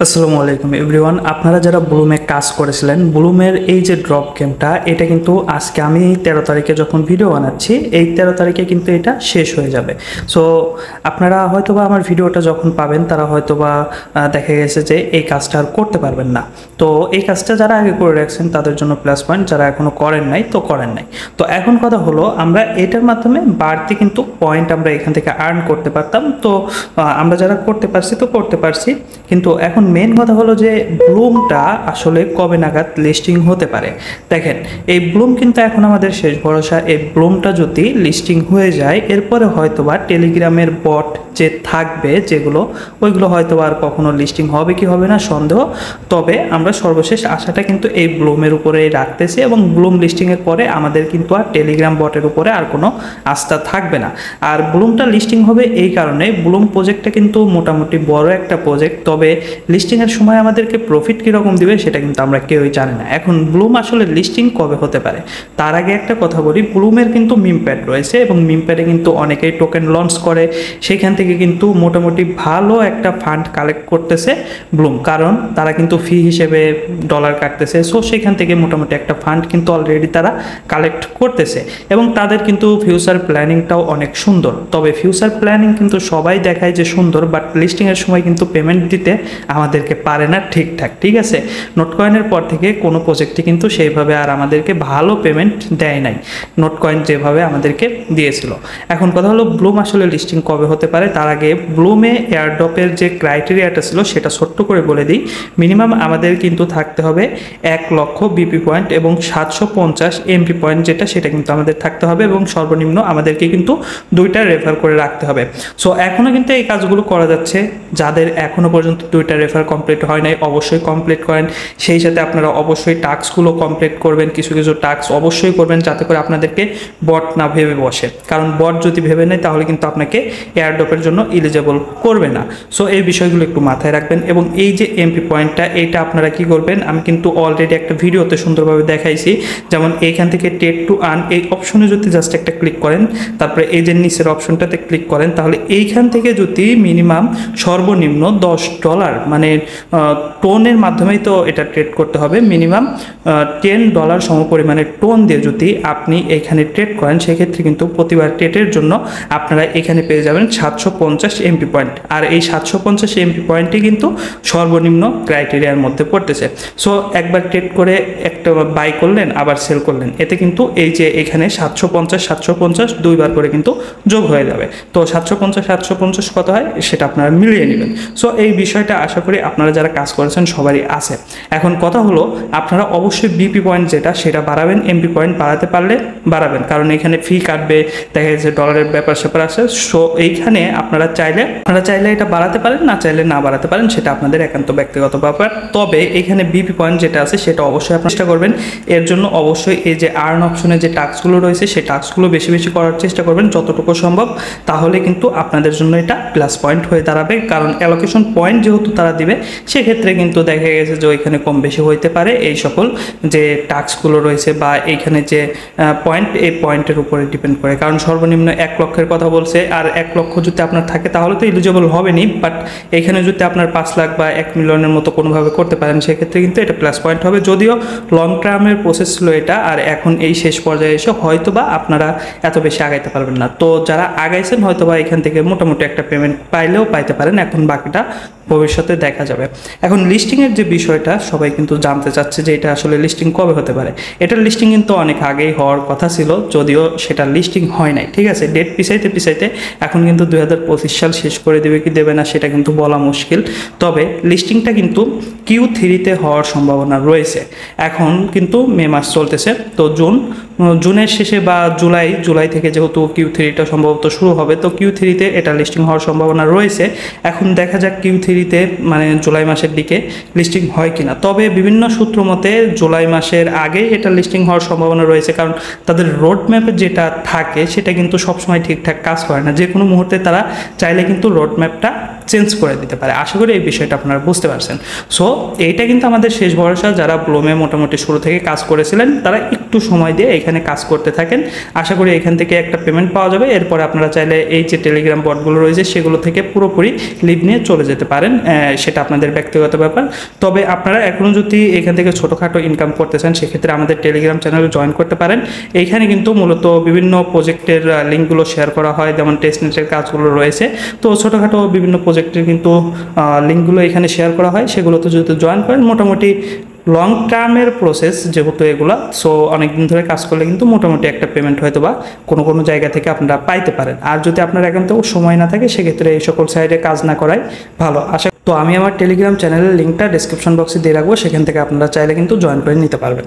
আসসালামু আলাইকুম এভরিওয়ান। আপনারা যারা ব্লুমে কাজ করেছিলেন, ব্লুমের এই যে ড্রপ গেমটা, এটা কিন্তু আজকে আমি 13 তারিখে যখন ভিডিও বানাচ্ছি, এই 13 তারিখে কিন্তু এটা শেষ হয়ে যাবে। সো আপনারা হয়তোবা আমার ভিডিওটা যখন পাবেন, তারা হয়তোবা দেখা গেছে যে এই কাজটা আর করতে পারবেন না। তো এই কাজটা যারা আগে করে রাখছেন তাদের জন্য প্লাস পয়েন্ট, যারা এখনও করেন নাই তো করেন নাই। তো এখন কথা হলো, আমরা এটার মাধ্যমে বাড়তি কিন্তু পয়েন্ট আমরা এখান থেকে আর্ন করতে পারতাম। তো আমরা যারা করতে পারছি তো করতে পারছি, কিন্তু এখন মেন কথা হলো যে ব্লুমটা আসলে কবে নাগাদ লিস্টিং হতে পারে। দেখেন, এই ব্লুম কিন্তু এখন আমাদের শেষ ভরসা। এই ব্লুমটা যদি লিস্টিং হয়ে যায়, এরপরে হয়তোবা টেলিগ্রামের বট যে থাকবে যেগুলো, ওইগুলো হয়তো আর কখনো লিস্টিং হবে কি হবে না সন্দেহ। তবে আমরা সর্বশেষ আশাটা কিন্তু এই ব্লুমের উপরেই রাখতেছি, এবং ব্লুম লিস্টিংয়ের পরে আমাদের কিন্তু আর টেলিগ্রাম বটের উপরে আর কোনো আস্থা থাকবে না। আর ব্লুমটা লিস্টিং হবে এই কারণে, ব্লুম প্রজেক্টটা কিন্তু মোটামুটি বড় একটা প্রজেক্ট। তবে লিস্টিংয়ের সময় আমাদেরকে প্রফিট কীরকম দিবে সেটা কিন্তু আমরা কেউই জানি না। এখন ব্লুম আসলে লিস্টিং কবে হতে পারে তার আগে একটা কথা বলি, ব্লুমের কিন্তু মিম প্যাড রয়েছে, এবং মিম প্যাডে কিন্তু অনেকেই টোকেন লঞ্চ করে। সেখান থেকে কিন্তু মোটামুটি ভালো একটা ফান্ড কালেক্ট করতেছে ব্লুম, কারণ তারা কিন্তু ফি হিসেবে ডলার কাটতেছে। সো সেখান থেকে মোটামুটি একটা ফান্ড কিন্তু অলরেডি তারা কালেক্ট করতেছে, এবং তাদের কিন্তু ফিউচার প্ল্যানিংটাও অনেক সুন্দর। তবে ফিউচার প্ল্যানিং কিন্তু সবাই দেখায় যে সুন্দর, বাট লিস্টিংয়ের সময় কিন্তু পেমেন্ট দিতে আমাদেরকে পারে না ঠিকঠাক। ঠিক আছে, নোটকয়েনের পর থেকে কোনো প্রজেক্টে কিন্তু সেইভাবে আর আমাদেরকে ভালো পেমেন্ট দেয় নাই, নোটকয়েন যেভাবে আমাদেরকে দিয়েছিল। এখন কথা হলো, ব্লুম আসলে লিস্টিং কবে হতে পারে তার আগে ব্লুমে এয়ারড্রপের যে ক্রাইটেরিয়াটা ছিল সেটা ছোট্ট করে বলে দিই। মিনিমাম আমাদের কিন্তু থাকতে হবে 1 লক্ষ বিপি পয়েন্ট এবং 750 এমপি পয়েন্ট, যেটা সেটা কিন্তু আমাদের থাকতে হবে, এবং সর্বনিম্ন আমাদেরকে কিন্তু 2টা রেফার করে রাখতে হবে। সো এখনও কিন্তু এই কাজগুলো করা যাচ্ছে। যাদের এখনও পর্যন্ত 2টা রেফার কমপ্লিট হয় নাই, অবশ্যই কমপ্লিট করেন। সেই সাথে আপনারা অবশ্যই টাস্কগুলো কমপ্লিট করবেন, কিছু কিছু টাস্ক অবশ্যই করবেন, যাতে করে আপনাদেরকে বট না ভেবে বসে। কারণ বট যদি ভেবে নেয় তাহলে কিন্তু আপনাকে এয়ারড্রপের জন্য এলিজেবল করবে না। সো এই বিষয়গুলো একটু মাথায় রাখবেন। এবং এই যে এমপি পয়েন্টটা, এইটা আপনারা কি করবেন, আমি কিন্তু অলরেডি একটা ভিডিওতে সুন্দরভাবে দেখাইছি। যেমন এইখান থেকে টেট টু আর্ন এই অপশনে যদি জাস্ট একটা ক্লিক করেন, তারপরে এই যে নিচের অপশনটাতে ক্লিক করেন, তাহলে এইখান থেকে যদি মিনিমাম সর্বনিম্ন $10, মানে টোনের মাধ্যমেই তো এটা ট্রেড করতে হবে, মিনিমাম $10 সমপরিমাণের টোন দিয়ে যদি আপনি এখানে ট্রেড করেন, সেক্ষেত্রে কিন্তু প্রতিবার ট্রেডের জন্য আপনারা এখানে পেয়ে যাবেন 750 এমপি পয়েন্ট। আর এই 750 এমপি পয়েন্টই কিন্তু সর্বনিম্ন ক্রাইটেরিয়ার মধ্যে পড়তেছে। সো একবার ট্রেড করে একটা বাই করলেন, আবার সেল করলেন, এতে কিন্তু এই যে এখানে 750 দুইবার করে কিন্তু যোগ হয়ে যাবে। তো 750 কত হয় সেটা আপনারা মিলিয়ে নেবেন। সো এই বিষয়টা আশা করি আপনারা যারা কাজ করেছেন সবারই আছে। এখন কথা হলো, আপনারা অবশ্যই বিপি পয়েন্ট যেটা সেটা বাড়াবেন, এমপি পয়েন্ট বাড়াতে পারলে বাড়াবেন, কারণ এখানে ফি কাটবে, দেখা যাচ্ছে ডলারের ব্যাপার স্যাপার আছে। সো এইখানে আপনারা চাইলে এটা বাড়াতে পারেন, না চাইলে না বাড়াতে পারেন, সেটা আপনাদের একান্ত ব্যক্তিগত ব্যাপার। তবে এখানে বিপি পয়েন্ট যেটা আছে সেটা অবশ্যই আপনারা চেষ্টা করবেন। এর জন্য অবশ্যই এই যে আর্ন অপশনে যে টাস্কগুলো রয়েছে সেই টাস্কগুলো বেশি বেশি করার চেষ্টা করবেন যতটুকু সম্ভব, তাহলে কিন্তু আপনাদের জন্য এটা প্লাস পয়েন্ট হয়ে দাঁড়াবে। কারণ অ্যালোকেশন পয়েন্ট যেহেতু তারা দিবে, সেক্ষেত্রে কিন্তু দেখা গেছে যে ওইখানে কম বেশি হইতে পারে এই সকল যে টাস্কগুলো রয়েছে, বা এইখানে যে পয়েন্ট, এই পয়েন্টের উপরে ডিপেন্ড করে। কারণ সর্বনিম্ন 1 লক্ষের কথা বলছে, আর 1 লক্ষ যদি আপনার থাকে তাহলে তো এলিজিবল হবেনি, বাট এখানে যদি আপনার 5 লাখ বা 1 মিলিয়নের মতো কোনোভাবে করতে পারেন, সেক্ষেত্রে কিন্তু এটা প্লাস পয়েন্ট হবে। যদিও লং টার্মের প্রসেস ছিল এটা, আর এখন এই শেষ পর্যায়ে এসে হয়তোবা আপনারা এত বেশি আগাইতে পারবেন না। তো যারা আগাইছেন হয়তোবা এখান থেকে মোটামুটি একটা পেমেন্ট পাইলেও পাইতে পারেন, এখন বাকিটা ভবিষ্যতে দেখা যাবে। এখন লিস্টিংয়ের যে বিষয়টা সবাই কিন্তু জানতে চাচ্ছে যে এটা আসলে লিস্টিং কবে হতে পারে। এটার লিস্টিং কিন্তু অনেক আগেই হওয়ার কথা ছিল, যদিও সেটা লিস্টিং হয় নাই। ঠিক আছে, ডেট পিছাইতে এখন কিন্তু 2025 সাল শেষ করে দেবে কি দেবে না সেটা কিন্তু বলা মুশকিল। তবে লিস্টিংটা কিন্তু Q3-তে হওয়ার সম্ভাবনা রয়েছে। এখন কিন্তু মে মাস চলতেছে, তো জুনের শেষে বা জুলাই থেকে যেহেতু Q3টা সম্ভবত শুরু হবে, তো Q3-তে এটা লিস্টিং হওয়ার সম্ভাবনা রয়েছে। এখন দেখা যাক Q3-তে মানে জুলাই মাসের দিকে লিস্টিং হয় কিনা। তবে বিভিন্ন সূত্র মতে জুলাই মাসের আগে এটা লিস্টিং হওয়ার সম্ভাবনা রয়েছে, কারণ তাদের রোড ম্যাপে যেটা থাকে সেটা কিন্তু সবসময় ঠিকঠাক কাজ করে না। যে কোনো মুহূর্তে তারা চাইলে কিন্তু রোড ম্যাপটা চেঞ্জ করে দিতে পারে। আশা করি এই বিষয়টা আপনারা বুঝতে পারছেন। সো এইটা কিন্তু আমাদের শেষ ভরসা। যারা ব্লুমে মোটামুটি শুরু থেকে কাজ করেছিলেন তারা একটু সময় দিয়ে এখানে কাজ করতে থাকেন। আশা করি এখান থেকে একটা পেমেন্ট পাওয়া যাবে। এরপরে আপনারা চাইলে এই যে টেলিগ্রাম বটগুলো রয়েছে সেগুলো থেকে পুরোপুরি লিভ নিয়ে চলে যেতে পারেন, সেটা আপনাদের ব্যক্তিগত ব্যাপার। তবে আপনারা এখনও যদি এখান থেকে ছোটোখাটো ইনকাম করতে চান সেক্ষেত্রে আমাদের টেলিগ্রাম চ্যানেলে জয়েন করতে পারেন। এইখানে কিন্তু মূলত বিভিন্ন প্রজেক্টের লিঙ্কগুলো শেয়ার করা হয়, যেমন টেস্টনেটের কাজগুলো রয়েছে। তো ছোটোখাটো বিভিন্ন প্রজেক্টের কিন্তু লিঙ্কগুলো এখানে শেয়ার করা হয়, সেগুলোতে যদি জয়েন করেন মোটামুটি লং টার্মের প্রসেস যেহেতু এগুলো, সো অনেক দিন ধরে কাজ করলে কিন্তু মোটামুটি একটা পেমেন্ট হয়তো বা কোনো জায়গা থেকে আপনারা পাইতে পারেন। আর যদি আপনার একান্তও সময় না থাকে সেক্ষেত্রে এই সকল সাইডে কাজ না করাই ভালো। তো আমি আমার টেলিগ্রাম চ্যানেলের লিঙ্কটা ডেসক্রিপশন বক্সে দিয়ে রাখবো, সেখান থেকে আপনারা চাইলে কিন্তু জয়েন করে নিতে পারবেন।